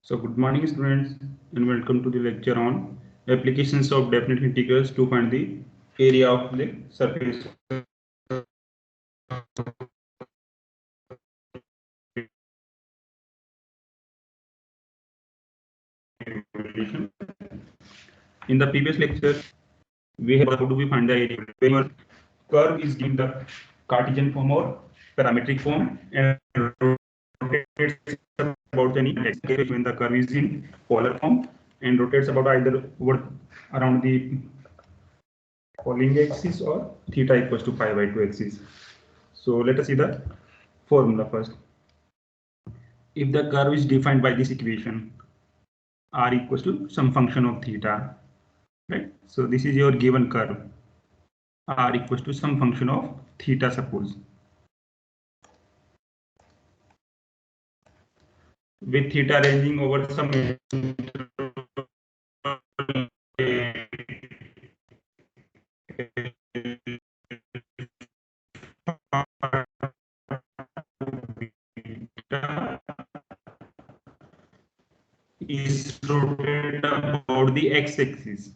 So good morning students and welcome to the lecture on applications of definite integrals to find the area of the surface. In the previous lecture we have how do we find the area when your curve is given the Cartesian form or parametric form and rotates about any x when the curve is in polar form and rotates about either over around the Pauling axis or theta equals to pi by 2 axis. So let us see the formula first. If the curve is defined by this equation, r equals to some function of theta, right? So this is your given curve, r equals to some function of theta, suppose. With theta ranging over some is rotated about the x-axis.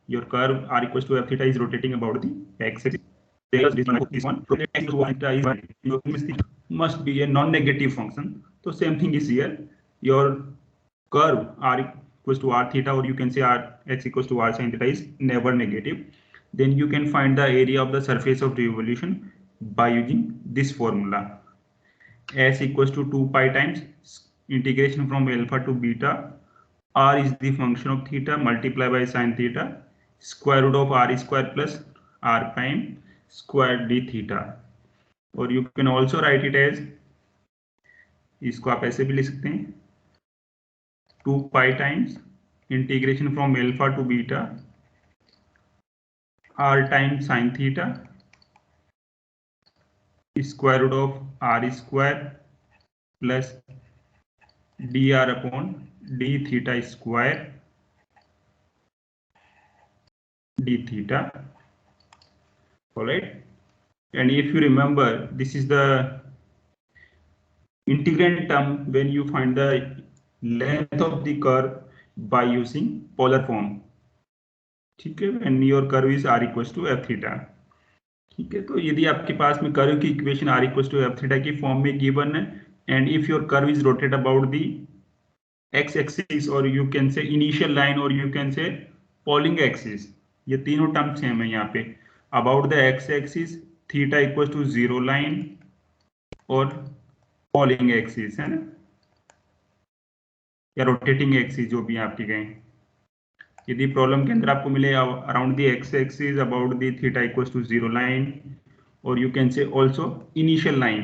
Your curve r equals to f theta is rotating about the x-axis. This one must be a non-negative function. So same thing is here. Your curve r equals to r theta, or you can say r x equals to r sin theta, is never negative. Then you can find the area of the surface of revolution by using this formula. S equals to 2 pi times integration from alpha to beta. R is the function of theta multiplied by sin theta, square root of r square plus r prime square d theta. और you can also write it as, इसको आप ऐसे भी लिख सकते हैं, 2 pi times integration from alpha to beta r times sin theta square root of r square plus dr upon d theta square d theta. All right, and if you remember, this is the integrand term when you find the length of the curve by using polar form. ठीक है, and your curve is r equals to f theta. ठीक है, तो यदि आपके पास में curve की equation r equals to f theta की फॉर्म में गिवन है, and if your curve is rotated about the x axis, or you can say initial line, or you can say Pauling axis, ये तीनों term same है यहाँ पे. About the x axis theta equals to 0 line और Pauling axis है ना, या rotating axis जो भी आपके गए. यदि प्रॉब्लम के अंदर आपको मिले around the x axis about the theta equals to 0 line, और यू कैन से आल्सो इनिशियल लाइन.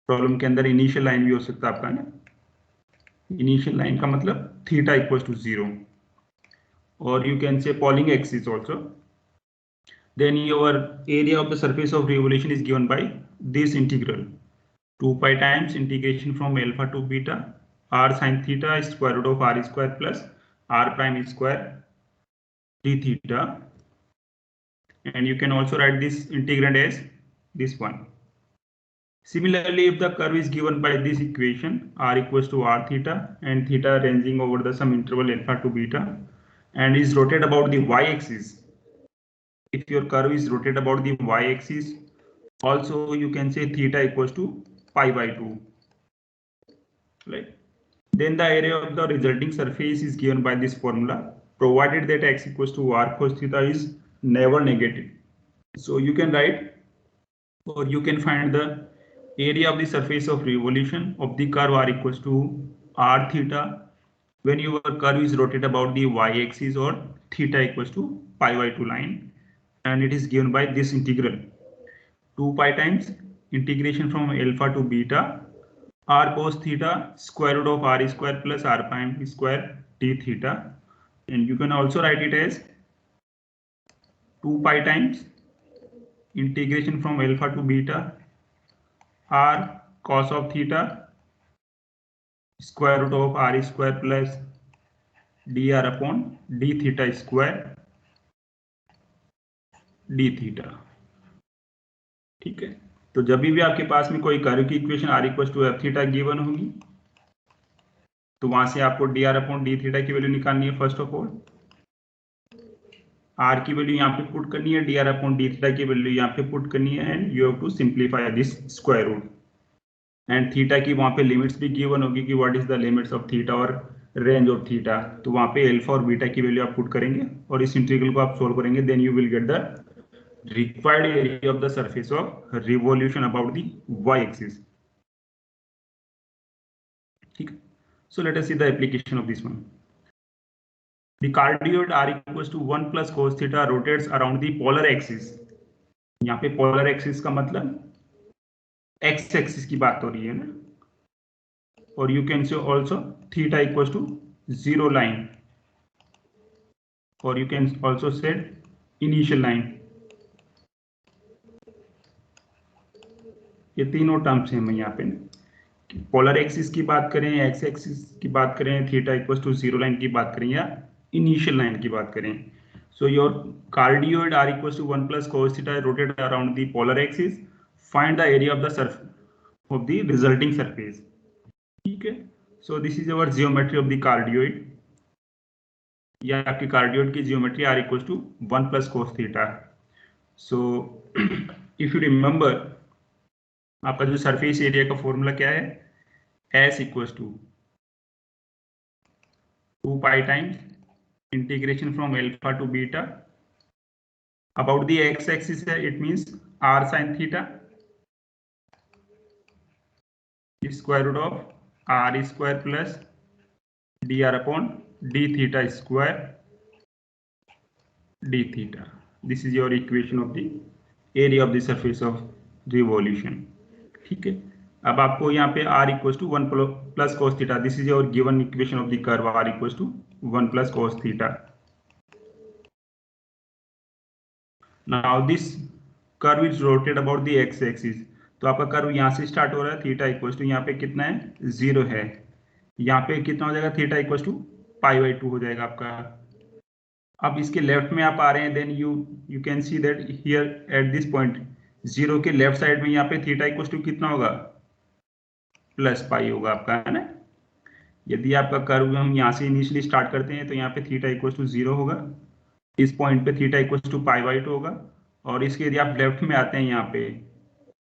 प्रॉब्लम के अंदर इनिशियल लाइन भी हो सकता है आपका ना. इनिशियल लाइन का मतलब थीटा इक्वल्स टू 0, और you can say polling axis also. Then your area of the surface of revolution is given by this integral 2 pi times integration from alpha to beta r sin theta square root of r square plus r prime square d theta, and you can also write this integrand as this one. Similarly, if the curve is given by this equation, r equals to r theta and theta ranging over the some interval alpha to beta, and is rotated about the y-axis. If your curve is rotated about the y-axis, also you can say theta equals to pi by 2, right? Then the area of the resulting surface is given by this formula, provided that x equals to r cos theta is never negative. So you can write, or you can find the area of the surface of revolution of the curve r equals to r theta when your curve is rotated about the y-axis, or theta equals to pi by 2 line, and it is given by this integral 2 pi times integration from alpha to beta r cos theta square root of r square plus r prime square d theta, and you can also write it as 2 pi times integration from alpha to beta r cos of theta square root of r square plus dr upon d theta square d theta. ठीक है, तो जब भी आपके पास में कोई curve की equation r equal to f theta given होगी, तो वहां से आपको dr अपॉन डी थीटा की वैल्यू निकालनी है। फर्स्ट ऑफ ऑल r की वैल्यू यहाँ पे पुट करनी है, dr अपॉन डी थीटा की वैल्यू यहाँ पे पुट करनी है, and you have to simplify this square root. And theta की वहां पे लिमिट्स भी गिवन होगी कि what is the limits of theta और रेंज ऑफ थीटा। तो वहां पे अल्फा और बीटा की वैल्यू आप पुट करेंगे और इस इंटीग्रल को आप सोल्व करेंगे, then you will get the required area of the surface of revolution about the y-axis. ठीक, so let us see the application of this one. The cardioid r equals to 1 plus cos theta rotates around the polar axis. यहाँ पे polar axis का मतलब x axis की बात हो रही है ना, और you can say also theta equals to 0 line, or you can also say initial line. ये तीनों टर्म्स हैं यहाँ पे। पोलर एक्सिस की बात करें, एक्स एक्सिस की बात करें, थीटा इक्वल टू 0 लाइन की बात करें, या इनिशियल लाइन की बात करें। So your cardioid r equal to 1 plus cos theta rotate around the polar axis, find the area of the surface of the resulting surface. ठीक है, so this is our geometry of the cardioid, या आपकी cardioid की geometry r equal to 1 plus cos theta. So if you remember, आपका जो surface area का formula क्या है, S equal to 2 pi times integration from alpha to beta about the x-axis, it means r sin theta square root of r square plus dr upon d theta square d theta. This is your equation of the area of the surface of revolution. ठीक है, अब आपको यहाँ पे r equal to 1 plus cos theta, this is your given equation of the curve r equal to 1 plus cos theta. Now this curve is rotate about the x axis. तो आपका curve यहाँ से स्टार्ट हो रहा है, theta equal to यहाँ पे कितना है, 0 है। यहाँ पे कितना हो जाएगा, थीटा इक्वल टू π/2 हो जाएगा आपका। अब इसके लेफ्ट में आप आ रहे हैं, then you can see that here at this point 0 के लेफ्ट साइड में यहाँ पे थीटा इक्वल टू कितना होगा, प्लस पाई होगा आपका, है ना। यदि आपका कर्व हम यहाँ से इनिशियली स्टार्ट करते हैं तो यहाँ पे थीटा इक्वल टू 0 होगा, इस पॉइंट पे थीटा इक्वल टू π/2 होगा, और इसके यदि आप लेफ्ट में आते हैं यहाँ पे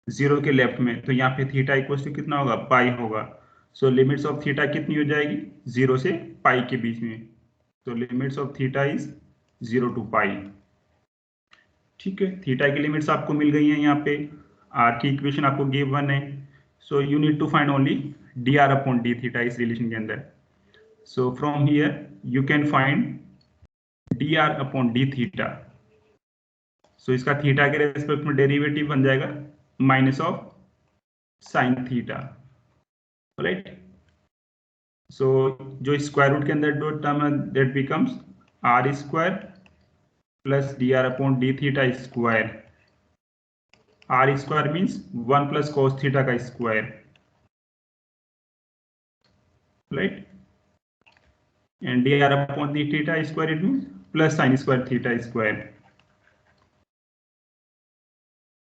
0 के लेफ्ट में, तो यहाँ पे थीटा इक्वल टू कितना होगा, पाई होगा। सो लिमिट्स ऑफ थीटा कितनी हो जाएगी, 0 से पाई के बीच में। तो limits of theta is 0 to pi. ठीक है, थीटा की लिमिट्स आपको मिल गई हैं यहाँ पे, आर की इक्वेशन आपको गिवन है। So you need to find only D R upon D theta इस रिलेशन के अंदर। So from here you can find D R upon D theta. So इसका थीटा के रेस्पेक्ट में डेरिवेटिव बन जाएगा minus of sine theta, right. So जो square root के अंदर दो टर्म है, that becomes R square plus D R upon D theta square. R square means 1 plus cos theta का square, right, and D R upon D theta square it means plus sign square theta square.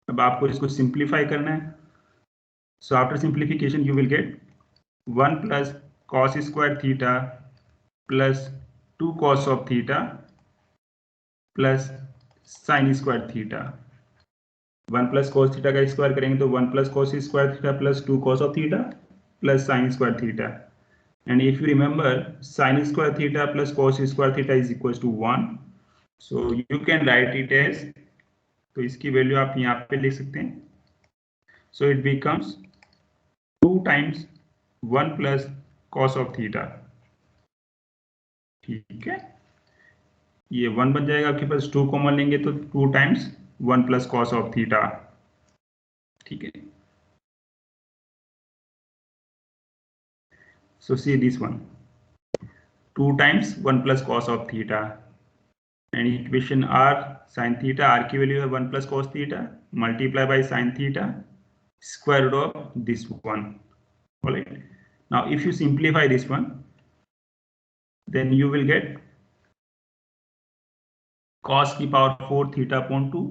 अब आपको इसको simplify करना है। So after simplification you will gate 1 plus cos square theta plus 2 cos of theta plus sign square theta. 1 plus cos theta का square करेंगे तो 1 plus cos square theta plus 2 cos of theta plus sign square theta. And if you remember, sign square theta plus cos square theta is equal to 1, so you can write it as, तो इसकी value आप यहाँ पे लिख सकते हैं। So it becomes 2 times 1 plus cos of theta. ठीक है, ये 1 बन जाएगा आपके पास, 2 कॉमन लेंगे तो 2 times 1 plus cos of theta. ठीक है, so see this one, 2 times 1 plus cos of theta, and equation r sin theta, r की वैल्यू है 1 plus cos theta multiply by sin theta square root of this one. Alright, now if you simplify this one, then you will get cos की power 4 theta upon 2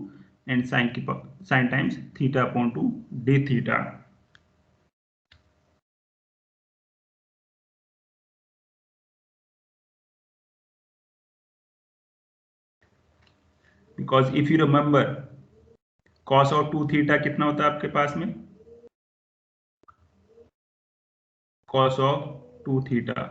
and sine times theta upon 2 d theta. Because if you remember cos of 2 theta कितना होता है आपके पास में, cos of 2 theta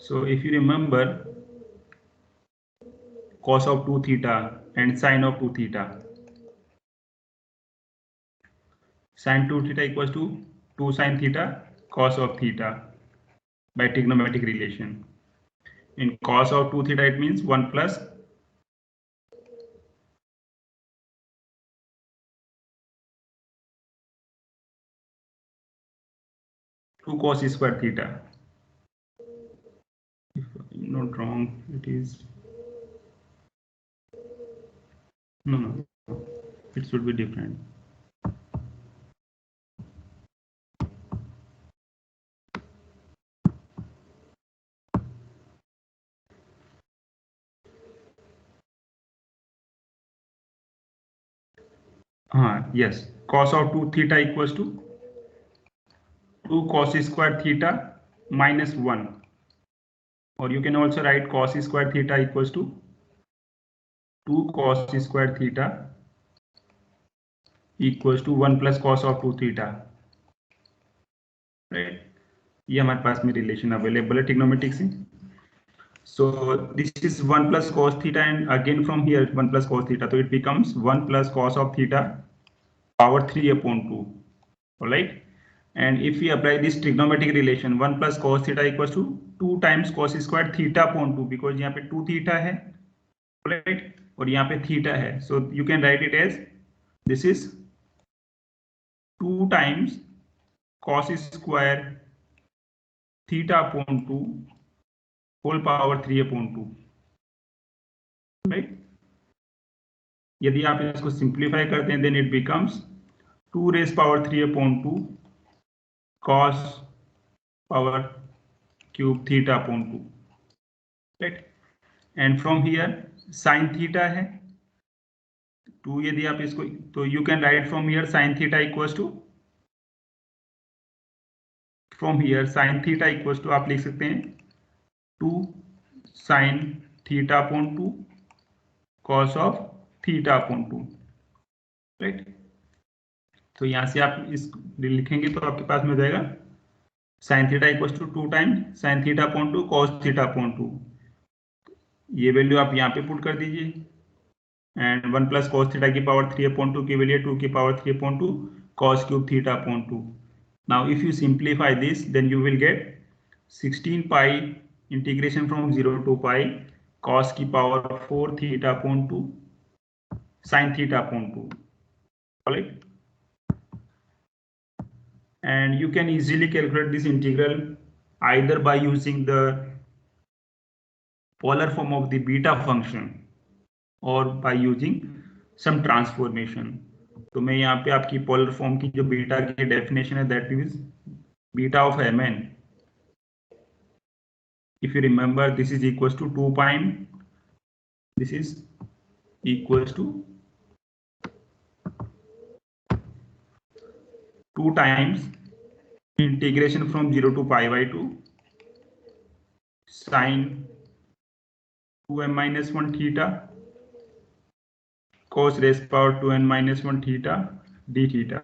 so if you remember cos of 2 theta and sin of 2 theta, sin 2 theta equals to 2 sin theta cos of theta by trigonometric relation. In cos of 2 theta it means 1 plus two cos square theta. If I'm not wrong, it is no, it should be different. Yes, cos of 2 theta equals to 2 cos square theta minus 1, or you can also write cos square theta equals to 2 cos square theta equals to 1 plus cos of 2 theta, right? ये हमारे पास में relation available है trigonometric से. So this is 1 plus cos theta, and again from here 1 plus cos theta, so it becomes 1 plus cos of theta power 3 upon 2. All right, and if we apply this trigonometric relation 1 plus cos theta equals to 2 times cos square theta upon 2, because यहाँ पे 2 theta है, right, और यहाँ पे theta है, so you can write it as this is 2 times cos square theta upon 2 whole power 3 upon 2, right? यदि आप इसको सिंप्लीफाई करते हैं then it becomes 2 raise power 3 upon 2 cos power cube theta upon 2, right? And from here sine theta है 2, यदि आप इसको, तो you can write from here sine theta equals to, from here sine theta equals to आप लिख सकते हैं 2 sine theta upon 2 cos of theta upon 2, right? तो यहां से आप इस लिखेंगे तो आपके पास में हो जाएगा sine theta equals to 2 times sine theta upon 2 cos theta upon 2. ये वैल्यू आप यहाँ पे पुट कर दीजिए, एंड 1 प्लस cos थीटा की पावर 3 अपॉन 2 की वैल्यू 2 की power 3 upon 2 cos cube theta upon 2. Now if you simplify this then you will get 16 pi integration from 0 to pi cos की power 4 theta upon 2 sin theta upon 2, right? And you can easily calculate this integral either by using the polar form of the beta function or by using some transformation. तो मैं यहाँ पे आपकी polar form की जो beta की definition है that is beta of mn. If you remember, this is equals to 2 prime, this is equals to 2 times integration from 0 to pi by 2 sin 2n minus 1 theta cos raised power 2n minus 1 theta d theta.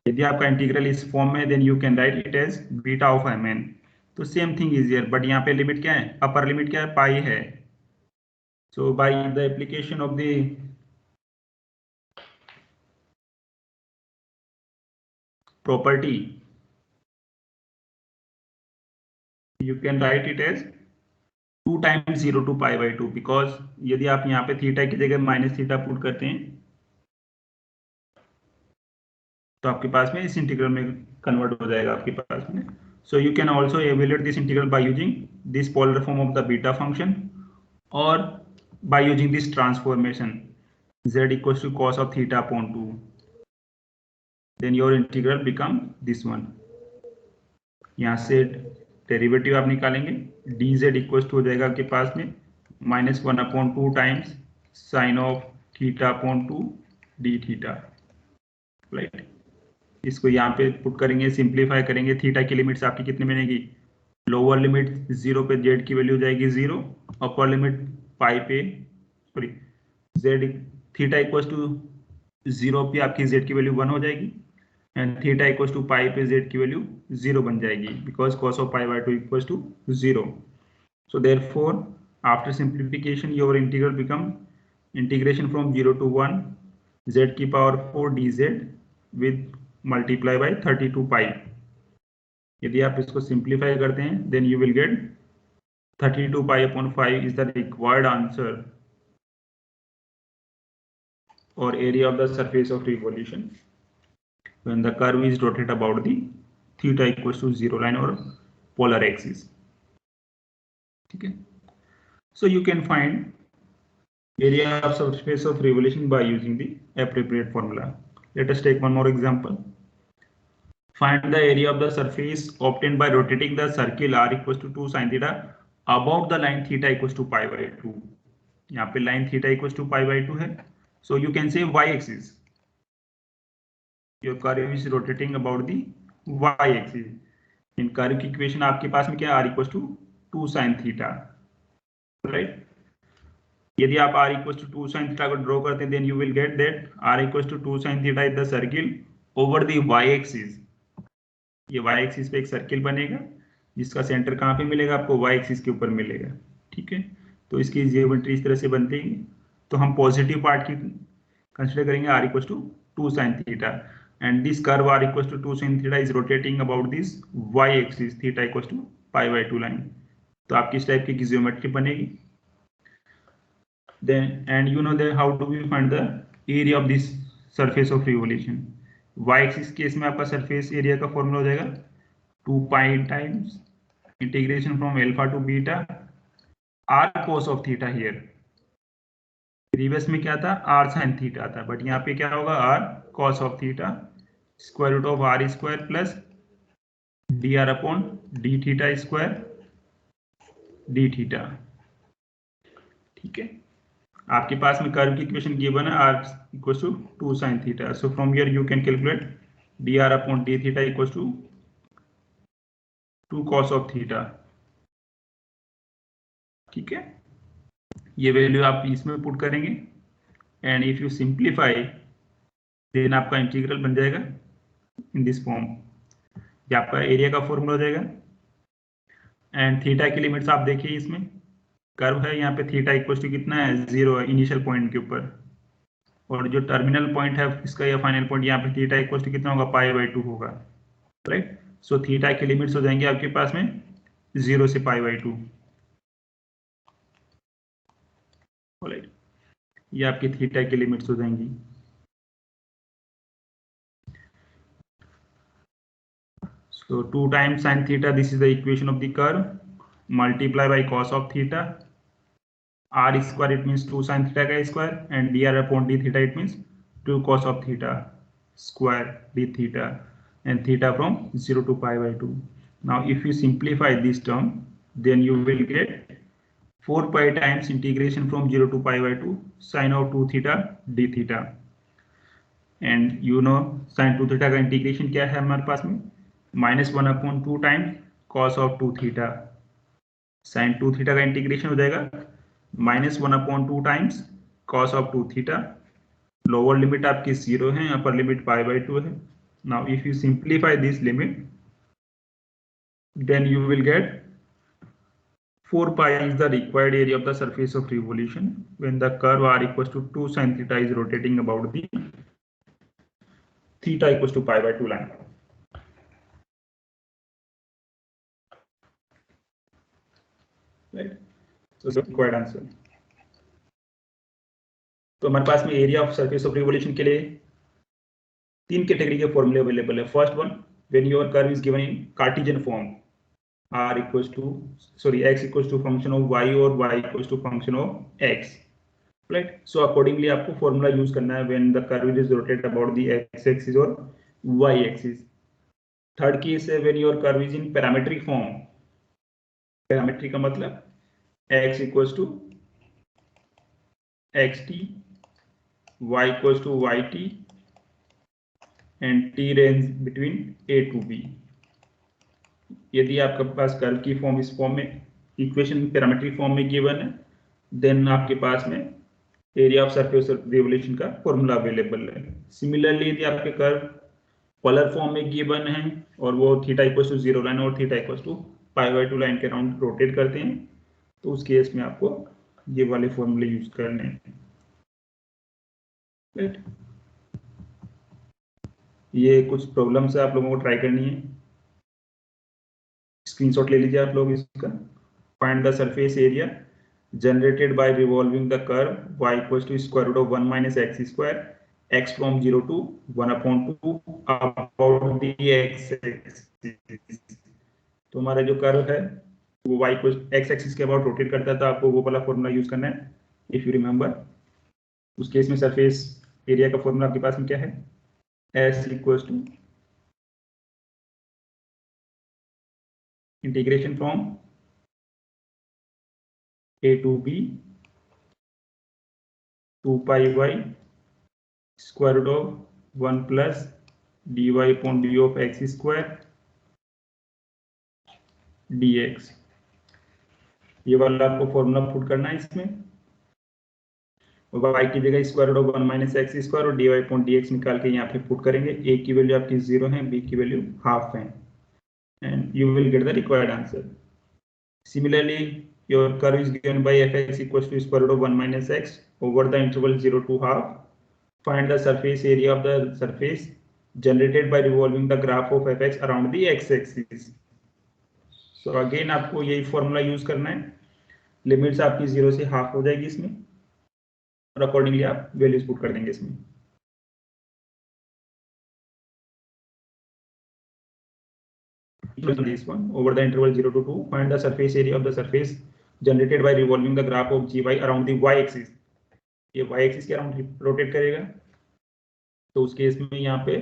यदि आपका integral इस form में then you can write it as beta of mn. तो same thing is here, but यहाँ पे limit क्या है, upper limit क्या है, पाई है. So by the application of the property you can write it as 2 times 0 to pi by 2, because यदि आप यहाँ पे थीटा की जगह माइनस थीटा पुट करते हैं तो आपके पास में इस इंटीग्रल में कन्वर्ट हो जाएगा आपके पास में. So you can also evaluate this integral by using this polar form of the beta function और by using this transformation z equals to cos of theta upon 2. then your integral become this one. यहाँ से derivative आप निकालेंगे dz equals to हो जाएगा आपके पास में -1/2 times sign of theta upon 2 D theta, right. इसको यहाँ पे पुट करेंगे, सिंप्लीफाई करेंगे, थीटा की लिमिट्स आपकी कितनी बनेगी, लोअर लिमिट 0 पे जेड की वैल्यू जाएगी 0, अपर लिमिट पाई पे sorry z theta equal to 0 पे आपकी जेड की वैल्यू 1 हो जाएगी and theta equal to pi पे जेड की वैल्यू 0 बन जाएगी because cos of pi by 2 equal to 0. So therefore after simplification your integral become integration from 0 to 1 z की power 4 dz with multiply by 32 pi. यदि आप इसको simplify करते हैं then you will get 32 pi upon 5 is the required answer or area of the surface of revolution when the curve is rotated about the theta equals to 0 line or polar axis. ठीक है, so you can find area of surface of revolution by using the appropriate formula. Let us take one more example. Find the area of the surface obtained by rotating the circle r equals to 2 sin theta about the line theta equals to pi by 2. यहाँ पे line theta equals to pi by 2 है, so you can say y axis. Your curve is rotating about the y axis. In curve की equation आपके पास में क्या है, r equals to 2 sin theta, right? यदि आप r equals to 2 sin theta को ड्रॉ करते हैं then you will get that r equals to 2 sin theta is the circle over the y axis. ये y एक्सिस पे एक circle बनेगा जिसका सेंटर कहाँ पे मिलेगा, आपको y एक्सिस के ऊपर मिलेगा. ठीक है, तो इसकी ज्योमेट्री इस तरह से बनती है. तो हम पॉजिटिव पार्ट की कंसीडर करेंगे r equals to 2 sin theta and this curve r equals to 2 sin theta is rotating about this y axis theta equals to pi by 2 line. तो आपकी इस टाइप की ज्योमेट्री बनेगी. Then and you know that how do we find the area of this surface of revolution. y axis case में आपका surface area का formula हो जाएगा 2 pi times integration from alpha to beta r cos of theta. Here previous में क्या था, r sin theta था, but यहाँ पे क्या होगा r cos of theta square root of r square plus dr upon D theta square d theta. ठीक है, आपके पास में कर्व की इक्वेशन गिवन है r equals to 2 sin theta. So from here you can calculate dr upon D theta equals to 2 cos of theta. ठीक है, ये वैल्यू आप इसमें पुट करेंगे and if you simplify then आपका इंटीग्रल बन जाएगा इन दिस फॉर्म. ये आपका एरिया का फॉर्मूला हो जाएगा एंड थीटा की लिमिट्स आप देखिए, इसमें कर्व है यहाँ पे थीटा इक्वल टू कितना है 0 है इनिशियल पॉइंट के ऊपर और जो टर्मिनल पॉइंट है इसका या फाइनल पॉइंट यहाँ पे थीटा इक्वल टू कितना होगा पाई बाय 2 होगा, राइट. सो थीटा की लिमिट्स हो जाएंगे आपके पास में 0 से पाई बाय 2. राइट, ये आपकी थीटा की लिमिट्स हो जाएंगी. So 2 times sin theta, this is the equation of the curve, multiply by cos of theta, r square it means 2 sin theta का square and dr upon d theta it means 2 cos of theta square d theta and theta from 0 to pi by 2. Now if you simplify this term then you will get 4 pi times integration from 0 to pi by 2 sin of 2 theta d theta and you know sin 2 theta का integration क्या है हमारे पास में -1 अपॉन 2 times cos of 2 theta. sin 2 theta का integration हो जाएगा -1 अपॉन 2 times cos of 2 theta. Lower limit आपकी 0 है, अपर लिमिट पाई बाय 2 है. Now if you simplify this limit then you will get 4 pi is the required area of the surface of revolution when the curve r equals to 2 sin theta is rotating about the theta equals to pi by 2 line. Right, so the required answer. तो हमारे पास में area of surface of revolution के लिए 3 category के फॉर्मूले available है. First one, when your curve is given in Cartesian form r equals to x equals to function of y और y equals to function of x, right. So accordingly आपको formula use करना है when the curve is rotated about the x axis और y axis. Third case है when your curve is in parametric form. Parametric का मतलब x equals to xt y equals to yt and t range between a to b। यदि आपके पास curve की form इस form में equation parametric form में given है, देन आपके पास में एरिया ऑफ सरफेस रिवोल्यूशन का फॉर्मूला अवेलेबल है। सिमिलरली यदि आपके कर्व पोलर फॉर्म में गिवन है और वो थीटा इक्वल्स टू 0 लाइन और थीटा इक्वल्स टू π/2 लाइन के अराउंड रोटेट करते हैं, तो उस केस में आपको ये वाले फॉर्मूले यूज करने हैं। राइट, ये कुछ प्रॉब्लम्स है, आप लोगों को ट्राई करनी है। स्क्रीनशॉट ले लीजिए आप लोग इसका। Find the surface area generated by revolving the curve y equals to square root of 1 minus x square x from 0 to 1/2 about the x axis. तो हमारा जो कर्व है वो y को x एक्सिस के अबाउट रोटेट करता है, तो आपको वो वाला फॉर्मूला यूज करना है। इफ यू रिमेंबर, उस केस में सरफेस एरिया का फॉर्मूला आपके पास में क्या है? s equals to integration from a to b 2 pi y square root of 1 plus dy upon d of x square dx। ये वाला आपको फॉर्मूला पुट करना है इसमें, y की जगह square root of 1 minus x square और dy अपॉन dx निकाल के यहाँ पे पुट करेंगे। a की वैल्यू आपकी 0 है, b की वैल्यू हाफ है, and you will get the required answer. Similarly your curve is given by fx equals to square root of 1 minus x over the interval 0 to half. Find the surface area of the surface generated by revolving the graph of fx around the x-axis. So again आपको यही formula use करना है। Limits आपकी 0 से half हो जाएगी इसमें, और अकॉर्डिंगली आप वैल्यूज पुट कर देंगे इसमें। This one over the interval 0 to 2, find the surface area of the surface generated by revolving the graph of gy around the y-axis। ये y-axis के अराउंड रोटेट करेगा, तो उस केस में यहाँ पे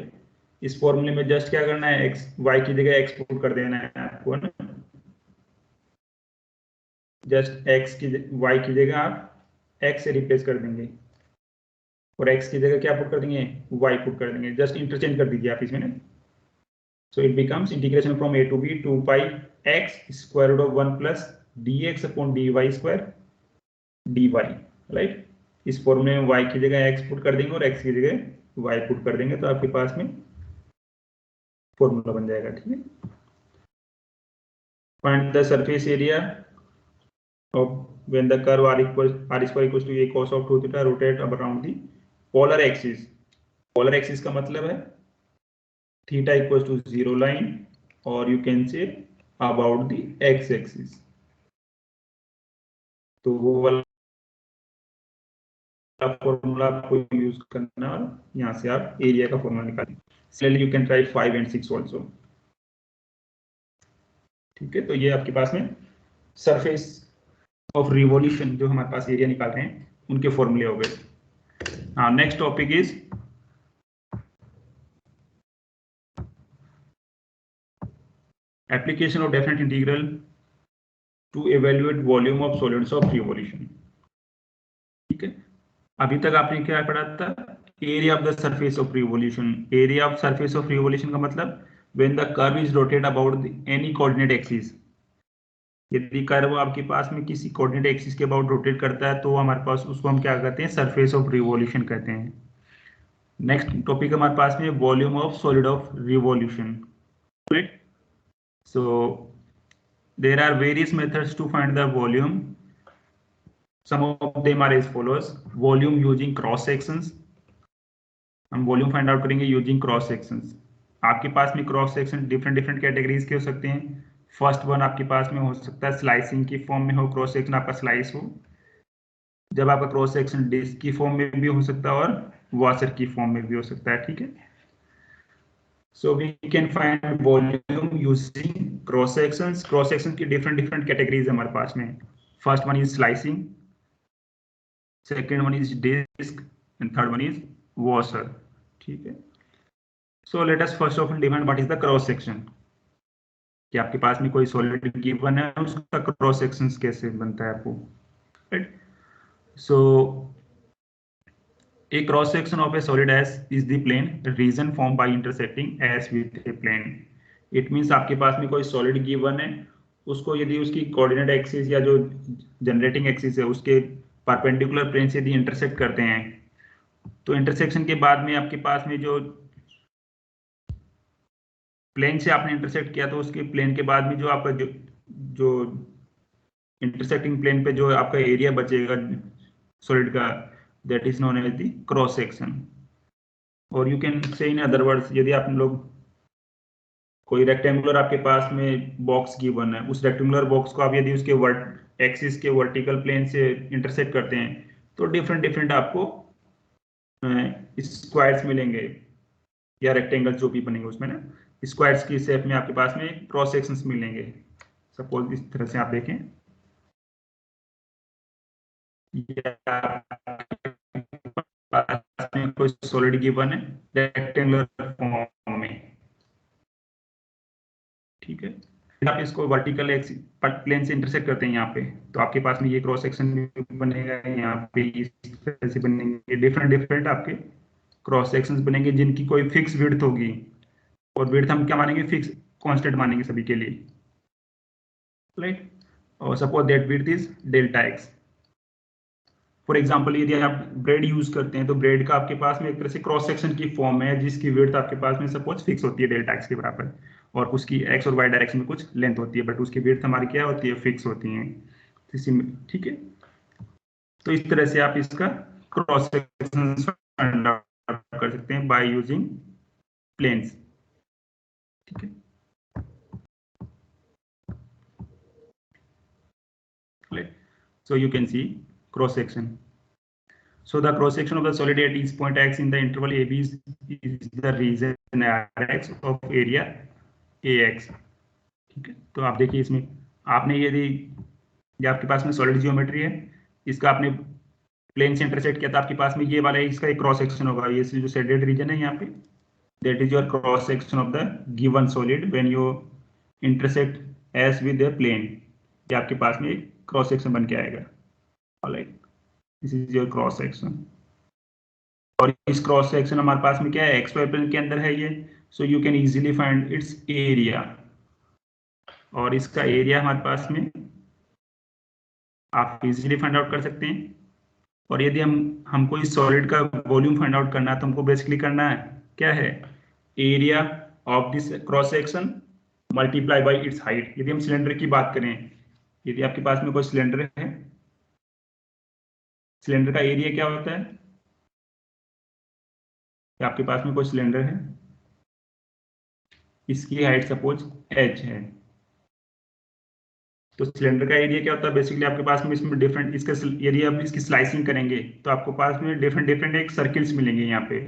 इस फॉर्मूले में जस्ट क्या करना है, x y की जगह x पुट कर देना है आपको ना। जस्ट x की y की जगह आप x से रिप्लेस कर देंगे और x की जगह क्या पुट कर देंगे, y पुट कर देंगे। जस्ट इंटरचेंज कर दीजिए आप इसमें ना। So it becomes integration from a to b 2 pi x square root of 1 plus dx upon dy square dy, right। इस फॉर्मूले में y की जगह x पुट कर देंगे और x की जगह y पुट कर देंगे, तो आपके पास में फॉर्मूला बन जाएगा। ठीक है, find the surface area of when the curve r square equals to a cos of 2 theta rotate around the polar axis। polar axis का मतलब है theta equals to 0 line, or you can say about the x axis। तो वो वाला formula आपको use करना है और यहाँ से आप एरिया का फॉर्मूला निकालें। Similarly you can try 5 and 6 also. ठीक है, तो ये आपके पास में सरफेस ऑफ रिवॉल्यूशन जो हमारे पास एरिया निकाल रहे हैं उनके फॉर्मूले हो गए। हाँ, next topic is application of definite integral to evaluate volume of solids of revolution. ठीक है, अभी तक आपने क्या पढ़ा था, area of the surface of revolution. Area of surface of revolution का मतलब when the curve is rotate about any coordinate axis. यदि कर्व आपके पास में किसी कोऑर्डिनेट एक्सिस के अबाउट रोटेट करता है तो हमारे पास उसको हम क्या कहते हैं, सरफेस ऑफ रिवॉल्यूशन कहते हैं। नेक्स्ट टॉपिक हमारे पास में volume of solid of revolution. Right, so there are various methods to find the volume. Some of them are as follows: volume using cross sections। हम वॉल्यूम फाइंड आउट करेंगे using cross sections. आपके पास में cross section different different categories के हो सकते हैं। First one आपके पास में हो सकता है स्लाइसिंग की फॉर्म में हो, क्रॉस सेक्शन आपका स्लाइस हो। जब आपका क्रॉस सेक्शन डिस्क की फॉर्म में भी हो सकता है और वॉशर की फॉर्म में भी हो सकता है। ठीक है, so we can find volume using cross sections. Cross section की डिफरेंट डिफरेंट कैटेगरीज हमारे पास में। First one is slicing, second one is disk, and third one is washer। ठीक है, so let us first of all define what is the cross section। कि आपके पास में कोई सॉलिड गिवन है उसका क्रॉस सेक्शन कैसे बनता है आपको। Right, so A cross section of a solid S is the plane region formed by intersecting S with a plane. It means आपके पास में कोई solid given है, उसको यदि उसकी coordinate axis या जो generating axis है उसके perpendicular plane से यदि intersect करते हैं, तो intersection के बाद में आपके पास में जो प्लेन से आपने इंटरसेक्ट किया तो उसके प्लेन के बाद में जो आपका जो इंटरसेक्टिंग प्लेन पे जो आपका एरिया बचेगा सॉलिड का, that is known as the cross section. और you can say in other words, यदि आप लोग कोई रेक्टेंगुलर आपके पास में बॉक्स गिवन है, उस रेक्टेंगुलर बॉक्स को आप यदि उसके एक्सिस के वर्टिकल प्लेन से इंटरसेक्ट करते हैं तो डिफरेंट डिफरेंट आपको स्क्वायर्स मिलेंगे या रेक्टेंगल जो भी बनेंगे उसमें ना स्क्वायर्स की शेप में आपके पास में क्रॉस सेक्शंस मिलेंगे. सपोज इस तरह से आप देखें, कोई सॉलिड गिवन है रेक्टेंगुलर फॉर्म में, ठीक है. आप इसको वर्टिकल प्लेन से इंटरसेक्ट करते हैं यहाँ पे, तो आपके पास में ये क्रॉस सेक्शन बनेगा, यहाँ पे इस तरह से बनेंगे डिफरेंट डिफरेंट आपके क्रॉस सेक्शंस बनेंगे जिनकी कोई फिक्स विड्थ होगी. और विड्थ हम क्या मानेंगे, फिक्स कांस्टेंट मानेंगे सभी के लिए, राइट. और suppose that width is delta x. For example यदि आप ब्रेड यूज करते हैं तो ब्रेड का आपके पास में एक तरह से क्रॉस सेक्शन की फॉर्म है जिसकी विड्थ आपके पास में सपोज फिक्स होती है डेल्टा एक्स के बराबर, और उसकी एक्स और वाई डायरेक्शन में कुछ लेंथ होती है, बट उसकी विड्थ हमारी क्या होती है, फिक्स होती है. ठीक है. तो इस तरह से आप इसका क्रॉस सेक्शन फाइंड आउट कर सकते हैं बाय यूजिंग प्लेन्स. ठीक है. So you can see cross section. So the cross section of the solid at each point x in the interval AB is the region Rx of area AX. ठीक है. तो आप देखिए इसमें आपने यदि आपके पास में सॉलिड जियोमेट्री है, इसका आपने प्लेन से इंटरसेक्ट किया, तो आपके पास में ये वाला इसका एक क्रॉस सेक्शन होगा, ये जो शेडेड रीजन है यहाँ पे, that is your cross section of the given solid when you intersect S with the plane. ये आपके पास में एक क्रॉस सेक्शन बन के आएगा. Alright, this is your cross section. और इस क्रॉस सेक्शन हमारे पास में क्या है, एक्स वाई प्लेन के अंदर है ये, सो you can easily find its area. और इसका एरिया हमारे पास में आप इजीली फाइंड आउट कर सकते हैं. और यदि हमको इस सॉलिड का वॉल्यूम फाइंड आउट करना है तो हमको बेसिकली करना है क्या है, area of this cross section multiply by it's height. यदि हम सिलेंडर की बात करें, यदि आपके पास में कोई सिलेंडर है, सिलेंडर का एरिया क्या होता है, आपके पास में कोई सिलेंडर है, इसकी हाइट सपोज h है, तो सिलेंडर का एरिया क्या होता है बेसिकली आपके पास में इसमें डिफरेंट, इसका यदि आप इसकी स्लाइसिंग करेंगे तो आपको पास में डिफरेंट डिफरेंट एक सर्किल्स मिलेंगे. यहाँ पे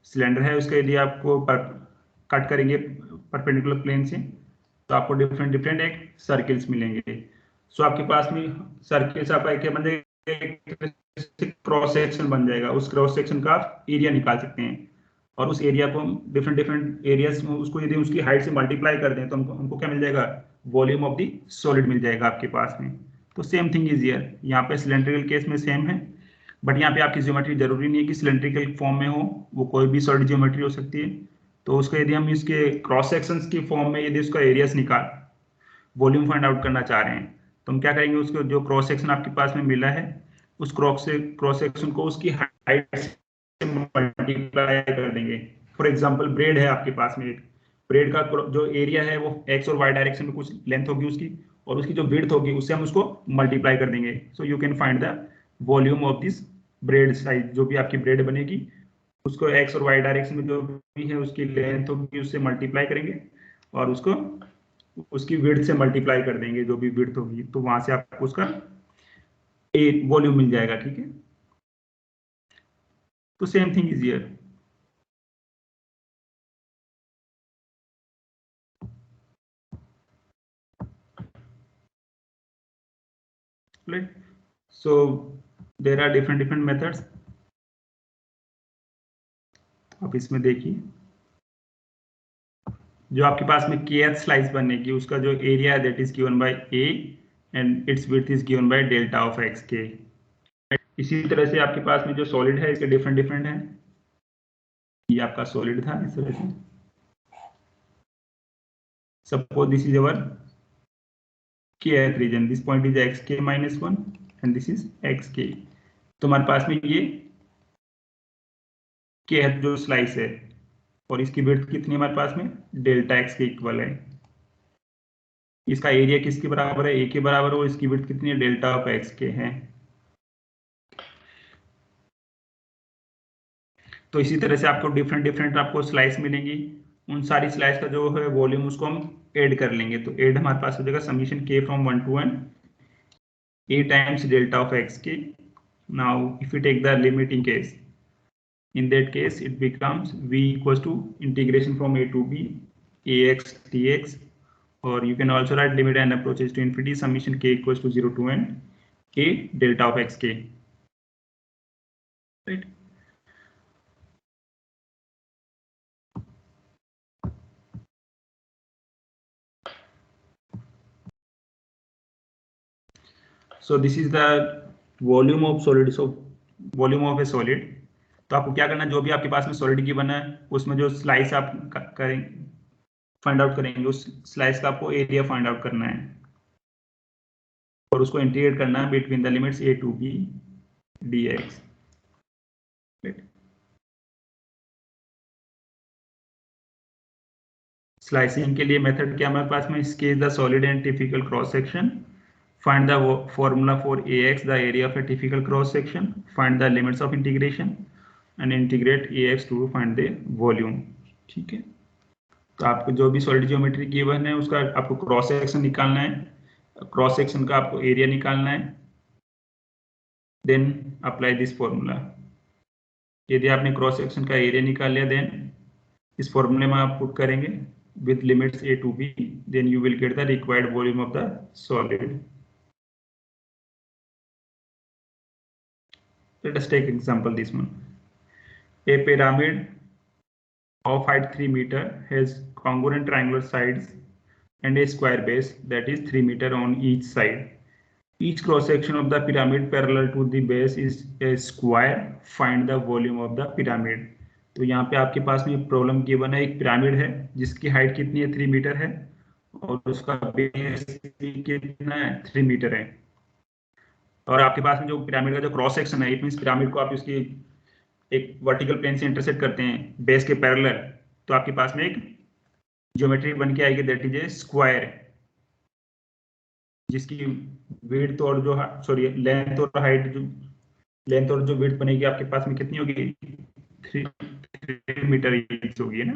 सिलेंडर है, उसका यदि आपको कट करेंगे परपेंडिकुलर प्लेन से तो आपको डिफरेंट डिफरेंट एक सर्किल्स मिलेंगे. सो आपके पास में सर्किल्स आपका क्या बन जाएगा, क्रॉस सेक्शन बन जाएगा. उस क्रॉस सेक्शन का आप एरिया निकाल सकते हैं, और उस एरिया को हम डिफरेंट डिफरेंट एरियाज में उसको यदि उसकी हाइट से मल्टीप्लाई कर दें तो हमको क्या मिल जाएगा, वॉल्यूम ऑफ द सॉलिड मिल जाएगा आपके पास में. तो सेम थिंग इज हियर, यहाँ पे सिलेंड्रिकल केस में सेम है, बट यहाँ पे आपकी ज्योमेट्री जरूरी नहीं है कि सिलेंड्रिकल फॉर्म में हो, वो कोई भी सॉलिड ज्योमेट्री हो सकती है. तो उसको यदि हम इसके क्रॉस सेक्शंस की फॉर्म में यदि उसका एरियाज निकाल वॉल्यूम फाइंड आउट करना चाह रहे हैं तो हम क्या करेंगे, उसको जो क्रॉस सेक्शन आपके पास में मिला है उस क्रॉस सेक्शन को उसकी हाइट से मल्टीप्लाई कर देंगे. फॉर एग्जांपल ब्रेड है आपके पास में, एक ब्रेड का जो एरिया है वो एक्स और वाई डायरेक्शन में कुछ लेंथ होगी उसकी, और उसकी जो विड्थ होगी उससे हम उसको मल्टीप्लाई कर देंगे. सो you can find the volume of this bread size. जो भी आपकी ब्रेड बनेगी उसको एक्स और वाई डायरेक्शन में जो भी है उसकी लेंथ होगी उससे मल्टीप्लाई करेंगे, और उसको उसकी विड्थ से मल्टीप्लाई कर देंगे जो भी विड्थ होगी, तो वहां से आपको उसका एक वॉल्यूम मिल जाएगा. ठीक है. तो same thing is here. Right? So there are different methods. आप इसमें देखिए जो आपके पास में kth स्लाइस बनेगी उसका जो एरिया है that is given bye a and it's width is given by delta of x के. इसी तरह से आपके पास में जो सॉलिड है इसके डिफरेंट डिफरेंट है। ये आपका सॉलिड था इस तरह से, suppose this is our kth region, this point is xk -1 and this is xk। तो हमारे पास में ये kth जो स्लाइस है और इसकी विड्थ कितनी है हमारे पास में, डेल्टा x के इक्वल है। इसका एरिया किसके बराबर है, a के बराबर है, और इसकी विड्थ कितनी है, डेल्टा ऑफ x के है। तो इसी तरह से आपको डिफरेंट डिफरेंट आपको स्लाइस मिलेंगी। उन सारी स्लाइस का जो है वॉल्यूम उसको हम ऐड कर लेंगे। तो ऐड हमारे पास हो जाएगा summation k from 1 to n a times delta of xk। now if you take the limiting case, in that case it becomes v equals to integration from a to b ax dx, or you can also write limit n approaches to infinity summation k equals to 0 to n a delta of xk, right? So this is the volume of solid, so volume of a solid। तो आपको क्या करना है, जो भी आपके पास में सॉलिड गिवन है उसमें जो स्लाइस आप करें फाइंड आउट करेंगे, उस स्लाइस का आपको एरिया फाइंड आउट करना है और उसको इंटीग्रेट करना है between the limits a to b dx। Slicing के लिए मेथड क्या हमारे पास में, sketch the solid and typical cross section, find the formula for ax, the area of a typical cross section, find the limits of integration and integrate ax to find the volume। ठीक है, तो आपको जो भी solid geometry given है उसका आपको cross section निकालना है, क्रॉस सेक्शन का आपको एरिया निकालना है, देन अप्लाई दिस फॉर्मूला। यदि आपने क्रॉस सेक्शन का एरिया निकाल लिया देन इस फॉर्मूले में आप पुट करेंगे with limits a to b, then you will get the required volume of the solid। Let us take example this one. A pyramid of height 3 meter has congruent triangular sides and a square base that is 3 meter on each side. Each cross section of the pyramid parallel to the base is a square. Find the volume of the pyramid। तो यहाँ पे आपके पास में problem given है, एक pyramid है जिसकी हाइट कितनी है, 3 मीटर है और उसका बेस कितना है, 3 मीटर है। और आपके पास में जो पिरामिड का जो क्रॉस सेक्शन है, इट मींस पिरामिड को आप उसकी एक वर्टिकल प्लेन से इंटरसेक्ट करते हैं बेस के पैरेलल, तो आपके पास में एक ज्योमेट्री बन के आएगी दैट इज ए स्क्वायर, जिसकी विड्थ और जो सॉरी लेंथ और हाइट जो लेंथ और जो विड्थ बनेगी आपके पास में कितनी होगी, 3 मीटर ईच होगी ना।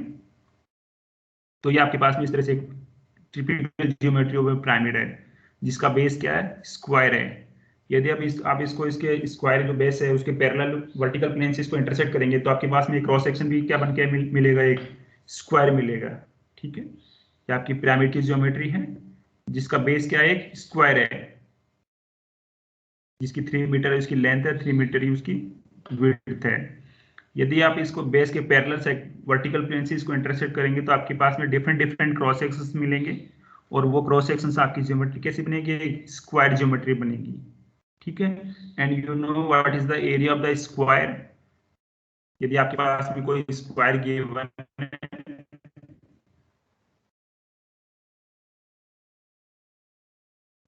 तो ये आपके पास में इस तरह से टिपिकल ज्योमेट्री ऑफ पिरामिड है जिसका बेस क्या है, स्क्वायर है। यदि आप इसको इसके स्क्वायर जो बेस है उसके पैरेलल वर्टिकल प्लेन से इसको इंटरसेक्ट करेंगे तो आपके पास में एक क्रॉस सेक्शन भी क्या बन के मिलेगा, एक स्क्वायर मिलेगा। ठीक है, ये आपकी पिरामिड की ज्योमेट्री है जिसका बेस क्या है, एक स्क्वायर है, जिसकी 3 मीटर उसकी लेंथ है, 3 मीटर ही उसकी विड्थ है। यदि आप इसको बेस के पैरेलल से वर्टिकल प्लेन से इसको इंटरसेक्ट करेंगे तो आपके पास में डिफरेंट डिफरेंट क्रॉस सेक्शंस मिलेंगे और वो क्रॉस सेक्शंस आपकी ज्योमेट्री कैसी बनेगी, एक स्क्वायर ज्योमेट्री बनेगी। ठीक है, and you know what is the area of the square. यदि आपके पास में कोई स्क्वायर गिवन है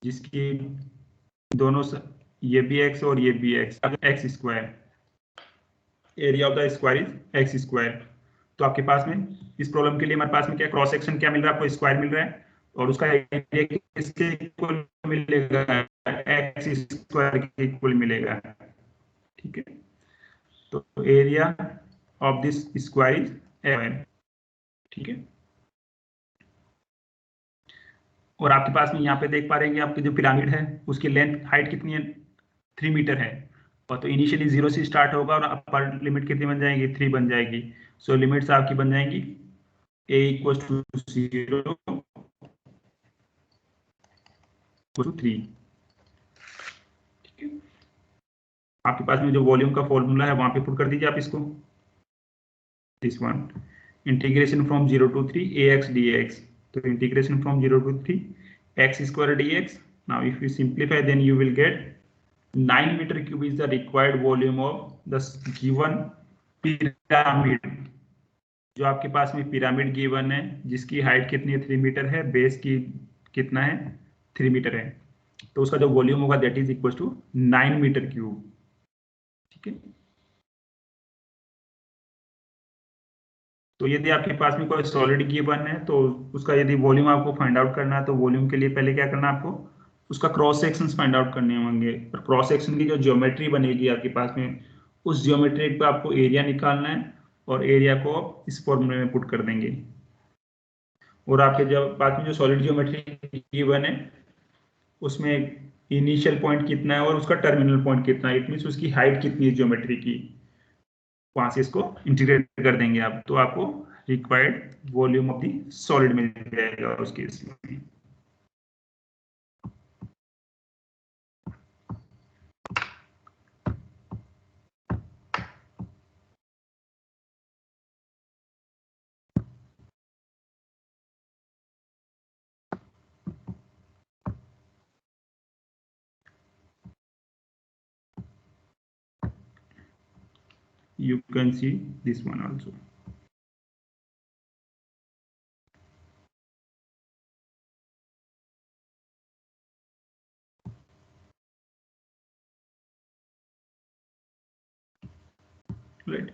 जिसकी दोनों ये भी x और ये भी x square, area of the square is x square. तो आपके पास में इस प्रॉब्लम के लिए हमारे पास में क्या क्रॉस सेक्शन क्या मिल रहा है, आपको स्क्वायर मिल रहा है और उसका एरिया किसके इक्वल मिलेगा, एक्स स्क्वायर के इक्वल मिलेगा। ठीक है, तो area of this square is square. ठीक है, और आपके पास में यहाँ पे देख पा रहे हैं कि आपकी जो पिरामिड है उसकी लेंथ हाइट कितनी है, 3 मीटर है और तो इनिशियली 0 से स्टार्ट होगा और अपर लिमिट कितनी बन जाएगी, 3 बन जाएगी। सो लिमिट्स आपकी बन जाएंगी a इक्वल टू 0 टू 3। ठीक है, आपके पास में जो वॉल्यूम का फॉर्मूला है वहां पे पुट कर दीजिए आप इसको, this one, integration from 0 to 3 ax dx। तो integration from 0 to 3 x square dx। Now if you simplify then you will get 9 metre cube is the required volume of the given pyramid. जो आपके पास में pyramid given है जिसकी height कितनी है 3 metre है, बेस की कितना है 3 मीटर है, तो उसका जो वॉल्यूम होगा that is equal to 9 metre cube. ठीक है, तो यदि आपके पास में कोई सॉलिड गिवन है तो उसका यदि वॉल्यूम आपको फाइंड आउट करना है तो वॉल्यूम के लिए पहले क्या करना है आपको, उसका क्रॉस सेक्शंस फाइंड आउट करने होंगे, और क्रॉस सेक्शन की जो ज्योमेट्री बनेगी आपके पास में उस ज्योमेट्री पे आपको एरिया निकालना है और एरिया को आप इस फॉर्मूले में पुट कर देंगे। और आपके जब पास में जो सॉलिड ज्योमेट्री गिवन है उसमें इनिशियल पॉइंट कितना है और उसका टर्मिनल पॉइंट कितना है, इट मीन उसकी हाइट कितनी है ज्योमेट्री की, वहां से इसको इंटीग्रेट कर देंगे आप, तो आपको required volume of the solid मिल जाएगा उस केस में। You can see this one also. Right.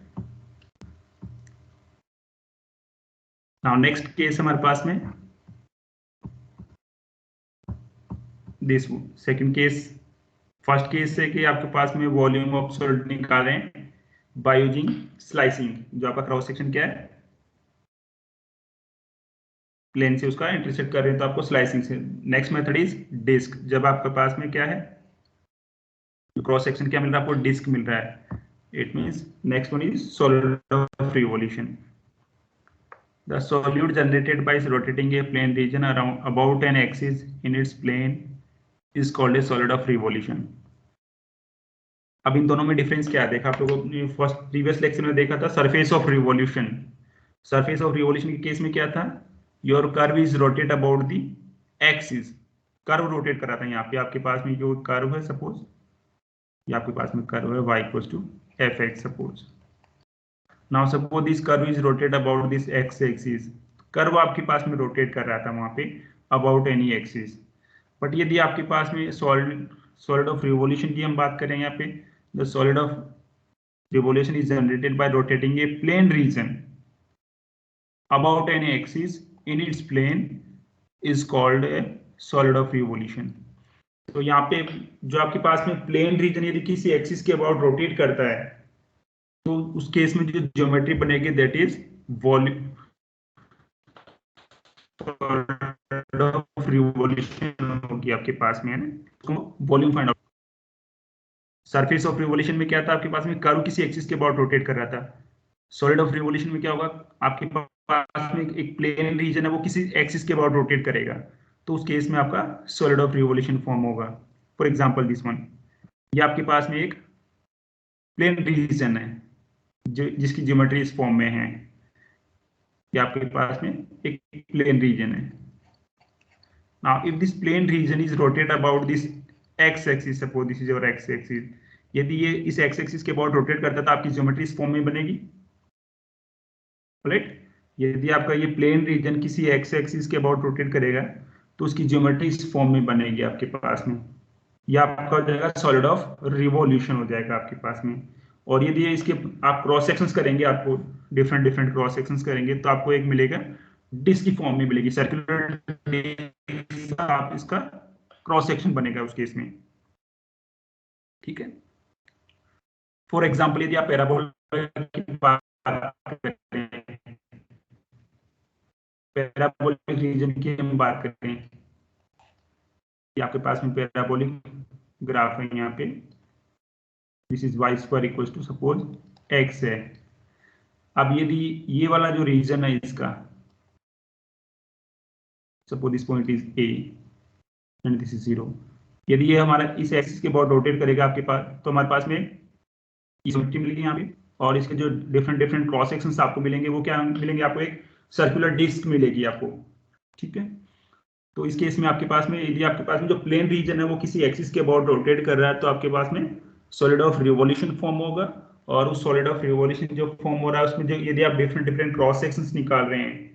Now next case हमारे पास में this second case, first case है कि आपके पास में वॉल्यूम ऑफ सॉलिड निकालें बाय यूजिंग स्लाइसिंग। जो आपका क्रॉस सेक्शन क्या है, प्लेन से उसका इंटरसेक्ट कर रहे हैं तो आपको स्लाइसिंग से। Next method is disc. जब आपके पास में क्या है, क्रॉस सेक्शन क्या मिल रहा है आपको, डिस्क मिल रहा है, it means next one is solid of revolution. The solute generated by rotating a plane region around about an axis in its plane is called a solid of revolution. अब इन दोनों में difference क्या है देखा आप लोगों ने फर्स्ट प्रीवियस लेक्चर में देखा था surface of revolution. Surface of revolution के केस में क्या था, your curve is rotate about the axis, curve rotate कर रहा था। यहाँ पे आपके पास में जो कर्व है, सपोज ये आपके पास में कर्व है y equal to F x suppose. Now suppose this curve is rotate about this x axis, curve आपके पास में रोटेट कर रहा था वहां पे अबाउट एनी एक्सिस। बट यदि आपके पास में सॉलिड ऑफ रिवॉल्यूशन की हम बात करें यहाँ पे, the solid of revolution is generated by rotating a plane region about any axis in its plane is called a solid of revolution. तो यहाँ पे जो आपके पास में प्लेन रीजन यदि किसी एक्सिस के अबाउट रोटेट करता है तो उस केस में जो ज्योमेट्री बनेगी that is volume of revolution होगी आपके पास में, है ना, volume find out. Surface of revolution में क्या था, आपके पास में कर्व किसी एक्सिस के अबाउट रोटेट कर रहा था। सॉलिड ऑफ रिवॉल्यूशन में क्या होगा, आपके पास में एक प्लेन रीजन है वो किसी एक्सिस के अबाउट रोटेट करेगा, तो उस केस में आपका सॉलिड ऑफ रिवॉल्यूशन फॉर्म होगा। फॉर एग्जांपल दिस वन, ये आपके पास में एक प्लेन रीजन है जिसकी ज्योमेट्री इस फॉर्म में है, ये आपके पास में एक प्लेन रीजन है। Now, if this plane region is rotate about this x-axis, suppose this is your x-axis, यदि ये इस x-axis के अबाउट रोटेट करता है तो आपकी ज्योमेट्री इस फॉर्म में बनेगी, राइट। यदि आपका ये प्लेन रीजन किसी x-axis के अबाउट रोटेट करेगा तो उसकी ज्योमेट्री इस फॉर्म में बनेगी आपके पास में, यह आपका हो जाएगा सॉलिड ऑफ रिवॉल्यूशन हो जाएगा आपके पास में। और यदि इसके आप क्रॉस सेक्शंस करेंगे, आपको डिफरेंट डिफरेंट क्रॉस सेक्शंस करेंगे तो आपको एक मिलेगा डिस्क की फॉर्म में मिलेगी, सर्कुलर आप इसका क्रॉस सेक्शन बनेगा उस केस में, ठीक है। फॉर एग्जांपल यदि आप पैराबोला की बात करें, पैराबोलिक रीजन की हम बात करें, ये आपके पास में पैराबोलिक ग्राफ है यहाँ पे, this is y square equal to suppose x है। अब यदि ये वाला जो रीजन है इसका, suppose this point is a and this is 0, यदि ये हमारा इस एक्सिस के अबाउट रोटेट करेगा आपके पास तो हमारे पास में ज्योमेट्री मिलेगी यहाँ पे, और इसके जो डिफरेंट डिफरेंट क्रॉस सेक्शंस आपको मिलेंगे वो क्या मिलेंगे, आपको एक सर्कुलर डिस्क मिलेगी आपको, ठीक है। तो इस केस में आपके पास में यदि आपके पास में जो प्लेन रीजन है वो किसी एक्सिस के अबाउट रोटेट कर रहा है तो आपके पास में सॉलिड ऑफ रिवॉल्यूशन फॉर्म होगा। और उस सॉलिड ऑफ रिवॉल्यूशन जो फॉर्म हो रहा है उसमें जो यदि आप डिफरेंट डिफरेंट क्रॉस सेक्शंस निकाल रहे हैं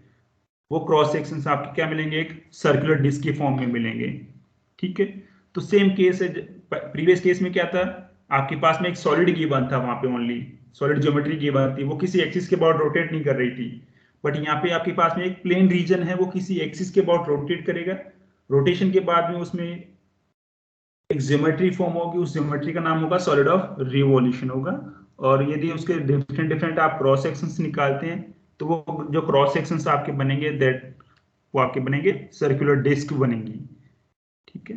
वो क्रॉस सेक्शंस आपके क्या मिलेंगे, एक सर्कुलर डिस्क के फॉर्म में मिलेंगे। ठीक है, तो सेम केस है। प्रीवियस केस में क्या था, आपके पास में एक सॉलिड गिवन था, वहां पे ओनली सॉलिड ज्योमेट्री गिवन थी, वो किसी एक्सिस के अबाउट रोटेट नहीं कर रही थी। बट यहाँ पे आपके पास में एक प्लेन रीजन है, वो किसी एक्सिस के अबाउट रोटेट करेगा। रोटेशन के बाद में उसमें एक ज्योमेट्री फॉर्म होगी, उस ज्योमेट्री का नाम होगा सॉलिड ऑफ रिवॉल्यूशन होगा। और यदि उसके डिफरेंट डिफरेंट आप क्रॉस सेक्शंस निकालते हैं तो वो जो क्रॉस सेक्शंस आपके बनेंगे दैट वो आपके बनेंगे सर्कुलर डिस्क बनेंगी। ठीक है,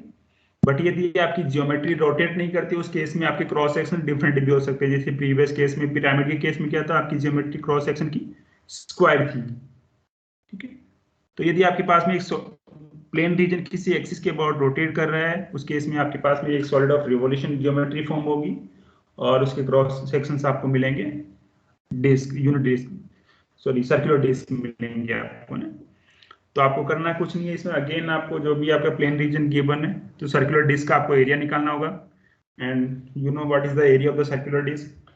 बट यदि आपकी ज्योमेट्री रोटेट नहीं करती उस केस में आपके क्रॉस सेक्शन डिफरेंट भी हो सकते हैं। जैसे प्रीवियस केस में पिरामिड के केस में क्या था, आपकी ज्योमेट्री क्रॉस सेक्शन की स्क्वायर थी। ठीक है, तो यदि आपके पास में एक प्लेन रीजन किसी एक्सिस के अबाउट रोटेट कर रहा है उस केस में आपके पास में एक solid of revolution geometry form होगी और उसके क्रॉस सेक्शंस आपको मिलेंगे disc, unit disc, sorry circular disc मिलेंगे आपको ना। तो आपको करना कुछ नहीं है इसमें, अगेन आपको जो भी आपका प्लेन रीजन गिवन है तो सर्कुलर डिस्क का आपको एरिया निकालना होगा। And you know what is the area of the circular disc.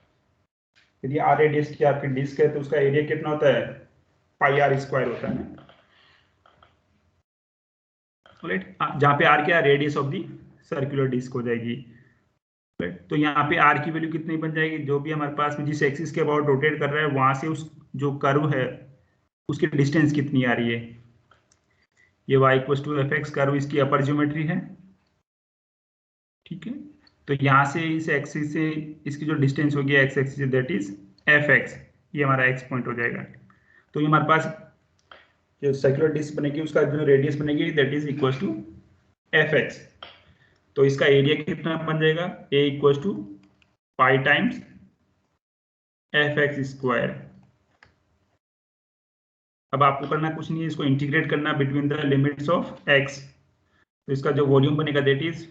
यदि आर रेडियस की आपकी डिस्क है तो उसका एरिया कितना होता है, पाई आर स्क्वायर होता है ना। राइट, जहां पे आर क्या radius of the circular disc हो जाएगी। राइट, तो यहाँ पे आर की वैल्यू कितनी बन जाएगी, जो भी हमारे पास में जिस एक्सिस के अबाउट रोटेट कर रहा है वहां से उस जो कर्व है उसकी डिस्टेंस कितनी आ रही है। ये y equal to F x curve इसकी अपर ज्योमेट्री है। ठीक है, तो यहाँ से इस एक्सिस से इसकी जो डिस्टेंस होगी x axis that is F x, ये हमारा एक्स पॉइंट हो जाएगा। तो ये हमारे पास जो सर्कुलर डिस्क बनेगी उसका जो रेडियस बनेगी that is equal to F X. तो इसका एरिया कितना बन जाएगा, A equal to pi times F x square. अब आपको करना कुछ नहीं है, इसको इंटीग्रेट करना between the limits of X. तो इसका जो वॉल्यूम बनेगा दैट इज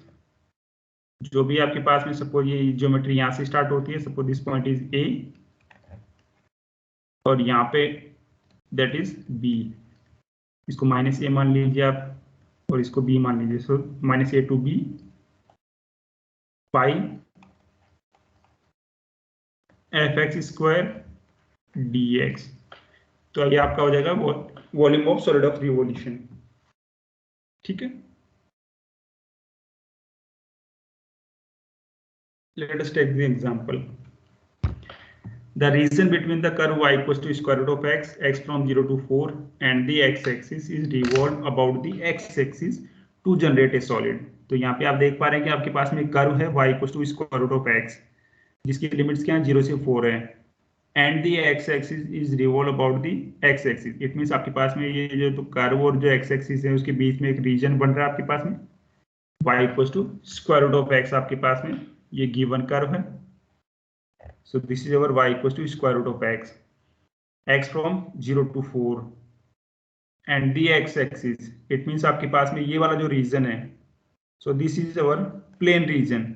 जो भी आपके पास में, सपोज ये ज्योमेट्री यहाँ से स्टार्ट होती है, suppose this point is a और यहाँ पे दैट इज बी, इसको माइनस ए मान लीजिए आप और इसको बी मान लीजिए। So minus a to b pi f x square d x. तो ये आपका हो जाएगा volume of solid of revolution. ठीक है, let us take the example. The region between the curve y equals to square root of x, x from 0 to 4 and the x-axis is revolved about the x-axis to generate a solid. तो यहाँ पे आप देख पा रहे हैं कि आपके पास में कर्व है y equals to square root of x जिसकी लिमिट्स क्या है 0 से 4 है and the x-axis is revolved about the x-axis. It means आपके पास में ये जो तो कर्व और जो x-axis है उसके बीच में एक रीजन बन रहा है आपके पास में y equals to square root of x आपके पास में ये गिवन कर्व है। So this is our y equals to square root of x, x from 0 to 4 and the x-axis, it means आपके पास में ये वाला जो रीजन है, so this is our plane region.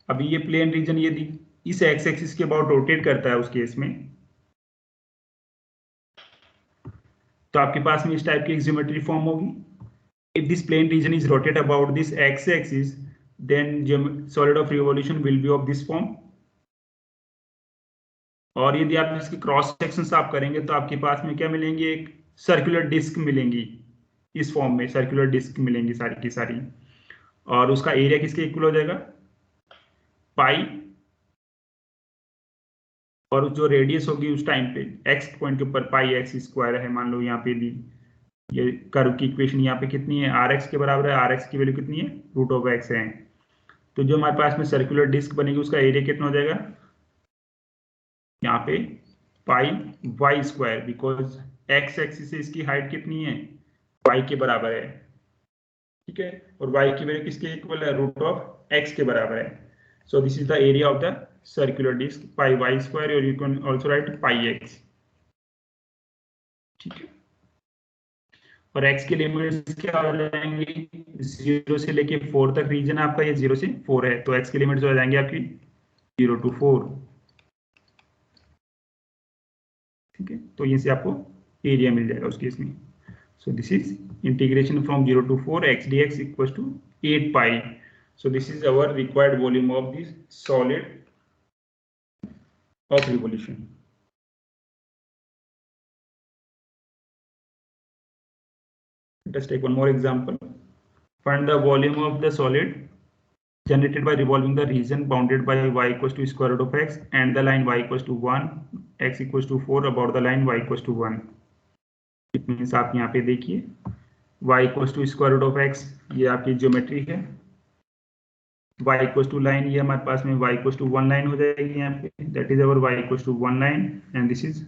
अभी ये प्लेन रीजन यदि इस एक्स एक्सिस के अबाउट रोटेट करता है उस केस में तो आपके पास में इस टाइप की एक ज्योमेट्री फॉर्म होगी। If this plane region is rotate about this x axis then solid of revolution will be of this form. और यदि आप इसकी क्रॉस सेक्शन आप करेंगे तो आपके पास में क्या मिलेंगे, एक सर्कुलर डिस्क मिलेंगी, इस फॉर्म में सर्कुलर डिस्क मिलेंगी सारी की सारी। और उसका एरिया किसके इक्वल हो जाएगा, पाई और जो रेडियस होगी उस टाइम पे एक्स पॉइंट के ऊपर पाई एक्स स्क्वायर है। मान लो यहाँ पे भी ये कर्व की इक्वेशन यहाँ पे कितनी है, आर एक्स के बराबर है, आर एक्स की वैल्यू कितनी है रूट ऑफ एक्स है। तो जो हमारे पास में सर्कुलर डिस्क बनेगी उसका एरिया कितना हो जाएगा यहाँ पे pi Y square, because X axis से इसकी हाइट कितनी है वाई के बराबर है। ठीक है, और वाई की वैल्यू किसके इक्वल है, रूट ऑफ एक्स के बराबर है। So this is the area of the circular disc pi Y square, और you can also write pi X. ठीक है, और x की लिमिट्स क्या हो जाएंगी, 0 से लेके 4 तक रीजन आपका ये 0 से 4 है, तो x की लिमिट्स हो जाएंगी आपकी 0 to 4। ठीक है, तो ये से आपको एरिया मिल जाएगा उस केस में। So this is integration from 0 to 4 x dx equals to 8 pi. So this is our required volume of this solid of revolution. Let us take one more example. Find the volume of the solid generated by revolving the region bounded by y equals to square root of x and the line y equals to 1, x equals to 4 about the line y equals to 1. It means आप यहाँ पे देखिए y equals to square root of x, ये आपकी geometry है. y equals to line, ये हमारे पास में y equals to 1 लाइन हो जाएगी यहाँ पे, that is our y equals to 1 line and this is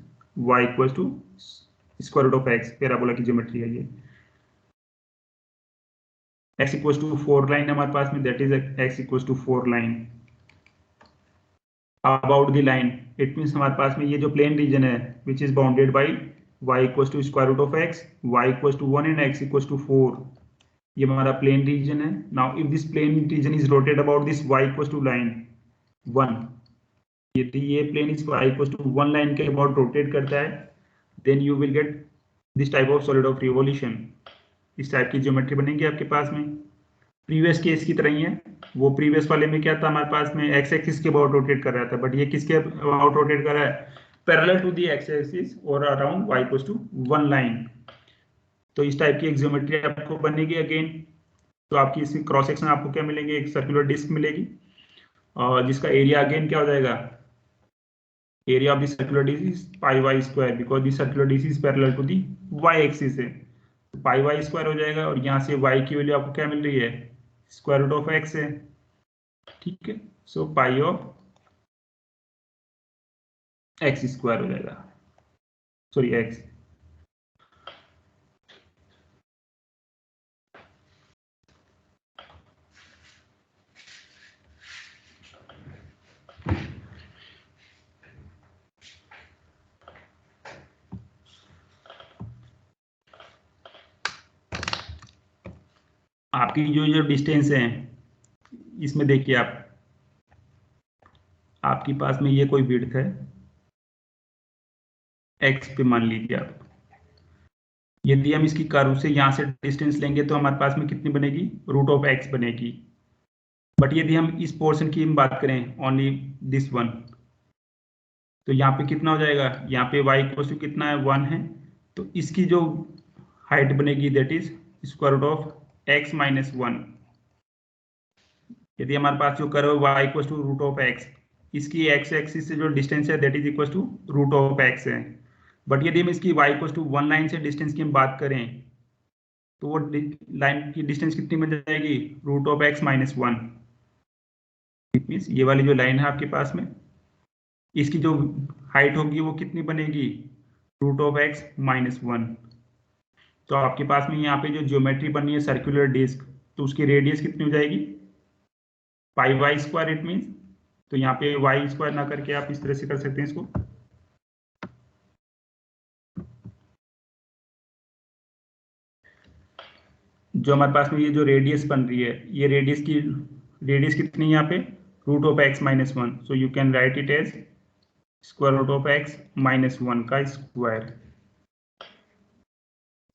y equals to square root of x, parabola की ज्योमेट्री है ये. x equals to 4 लाइन हमारे पास में, that is x equals to 4 line. About the line, it means हमारे पास में ये जो प्लेन रीजन है which is bounded by y equals to square root of x, y equals to 1 and x equals to 4. ये हमारा plain region है. Now if this plane region is rotated about this y equals to line 1, यदि ये plane इस y equals to 1 line के about rotate करता है, then you will get this type of solid of revolution. इस type की geometry बनेगी आपके पास में. प्रीवियस केस की तरह ही है. वो प्रीवियस वाले में क्या था, हमारे पास में एक्स एक्सिस के अबाउट रोटेट कर रहा था, बट ये किसके अबाउट रोटेट कर रहा है, parallel to the x axis और around y equals to 1 line. तो इस टाइप की एक ज्योमेट्री आपको बनेगी अगेन. तो आपकी इसमें क्रॉस सेक्शन आपको क्या मिलेंगे, एक सर्कुलर डिस्क मिलेगी और जिसका एरिया अगेन क्या हो जाएगा, area of the circular disc is pi Y square because the circular disc is parallel to the y axis है. पाई वाई स्क्वायर हो जाएगा और यहाँ से y की वैल्यू आपको क्या मिल रही है, स्क्वायर रूट ऑफ x है. ठीक है, सो पाई ऑफ x स्क्वायर हो जाएगा, सॉरी x. आपकी जो डिस्टेंस है इसमें देखिए आपके पास में ये कोई विड्थ है x पे, मान लीजिए आप. यदि हम इसकी कर्व से यहाँ से डिस्टेंस लेंगे तो हमारे पास में कितनी बनेगी, रूट ऑफ x बनेगी. बट यदि हम इस पोर्शन की बात करें, ओनली दिस वन, तो यहाँ पे कितना हो जाएगा, यहाँ पे y इक्वल टू कितना है, 1 है. तो इसकी जो हाइट बनेगी that is square root of x minus 1. यदि हमारे पास जो curve y equal to root of x, इसकी x एक्सिस से जो डिस्टेंस है that is equal to root of x है. बट यदि हम इसकी y इक्वल टू 1 लाइन से डिस्टेंस की हम बात करें तो वो लाइन की डिस्टेंस कितनी बन जाएगी, root of x minus 1. It means ये वाली जो लाइन है आपके पास में, इसकी जो हाइट होगी वो कितनी बनेगी, रूट ऑफ x माइनस 1. तो आपके पास में यहाँ पे जो ज्योमेट्री बनी है सर्कुलर डिस्क, तो उसकी रेडियस कितनी हो जाएगी, पाई वाई स्क्वायर. इट मीन्स तो यहाँ पे वाई स्क्वायर ना करके आप इस तरह से कर सकते हैं इसको. जो हमारे पास में ये जो रेडियस बन रही है, ये रेडियस कितनी है यहाँ पे, root of x minus 1. So you can write it as square root of x minus 1 का स्क्वायर.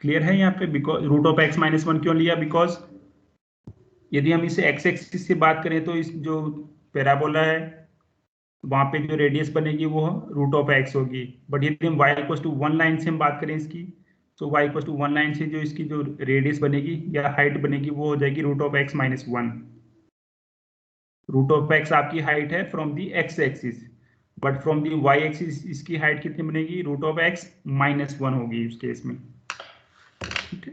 क्लियर है यहाँ पे, because root of x minus 1 क्यों लिया, बिकॉज यदि हम इसे x एक्सिस से बात करें तो इस जो पैराबोला है वहां पे जो रेडियस बनेगी वो रूट ऑफ x होगी. बट यदि हम y इक्वल टू 1 लाइन से हम बात करें इसकी, तो y इक्वल टू 1 लाइन से जो इसकी जो रेडियस बनेगी या हाइट बनेगी वो हो जाएगी root of x minus 1. Root of x आपकी हाइट है from the x axis, but from the y axis इसकी हाइट कितनी बनेगी, रूट ऑफ x माइनस 1 होगी इस केस में. ठीक है,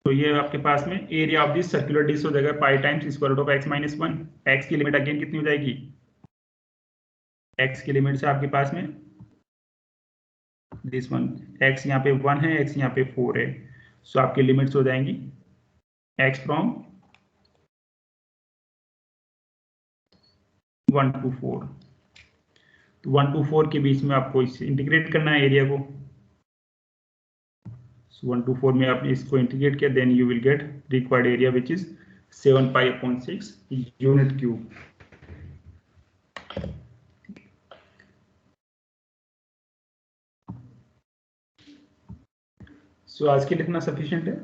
तो ये आपके पास में area of this circular disc हो जाएगा pi times square root of x minus 1. x की लिमिट अगेन कितनी हो जाएगी, x की लिमिट से आपके पास में दिस वन, x यहाँ पे 1 है, x यहाँ पे 4 है. सो आपकी लिमिट्स हो जाएंगी x फ्रॉम 1 to 4. तो 1 to 4 के बीच में आपको इसे इंटीग्रेट करना है एरिया को. So 1 to 4 में आपने इसको इंटीग्रेट किया, then you will get required area which is 7 pi upon 6 unit cube. So आज के लिए इतना सफिशिएंट है।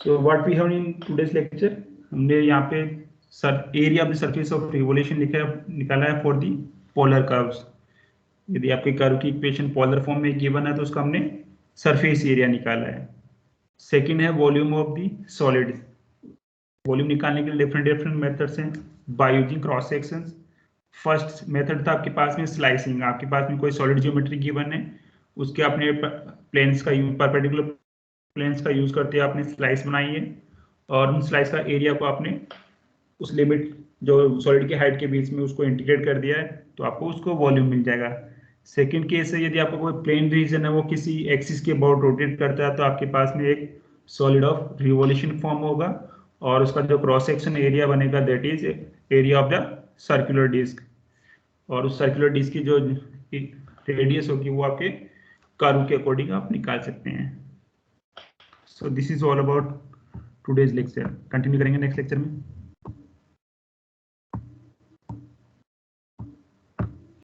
So what we have in today's lecture, हमने यहाँ पे area of the surface of revolution निकाला है फॉर दी पोलर कर्व्स। यदि आपके कर्व की इक्वेशन पोलर फॉर्म में गिवन है तो उसका हमने सरफेस एरिया निकाला है। सेकंड है volume of the solid. Volume निकालने के लिए डिफरेंट मेथड्स हैं by using cross sections. First method था आपके पास में स्लाइसिंग। आपके पास में कोई सॉलिड ज्योमेट्री गिवन है, उसके आपने प्लेन्स का यूज, परपेंडिकुलर प्लेन्स का यूज करते आपने स्लाइस बनाई है और उन स्लाइस का एरिया को आपने उस लिमिट जो सॉलिड की हाइट के बीच में उसको इंटीग्रेट कर दिया है, तो आपको उसको वॉल्यूम मिल जाएगा। सेकेंड केस है, यदि आपको कोई प्लेन रीजन है वो किसी एक्सिस के अबाउट रोटेट करता है तो आपके पास में एक सॉलिड ऑफ रिवोल्यूशन फॉर्म होगा और उसका जो क्रॉस सेक्शन एरिया बनेगा that is area of the circular disc. और उस सर्कुलर डिस्क की जो रेडियस होगी वो आपके कर्व के अकॉर्डिंग आप निकाल सकते हैं। सो this is all about today's lecture. Continue करेंगे नेक्स्ट लेक्चर में।